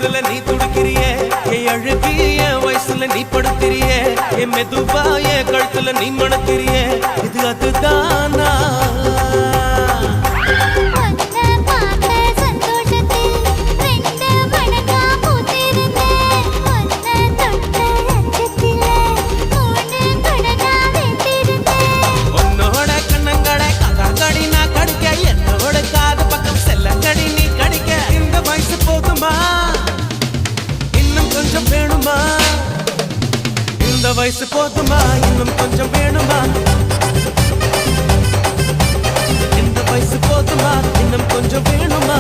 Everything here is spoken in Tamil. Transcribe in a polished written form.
தொடுதல நீ துடிக்கிறியே என் அழுகி என் வயசுல நீ படுத்திரியே என் மெதுவா என் கழுத்துல நீ மணக்கிறியே இது அதுதானா இந்த வயசு போதுமா இன்னும் கொஞ்சம் வேணுமா இந்த வயசு போதுமா இன்னும் கொஞ்சம் வேணுமா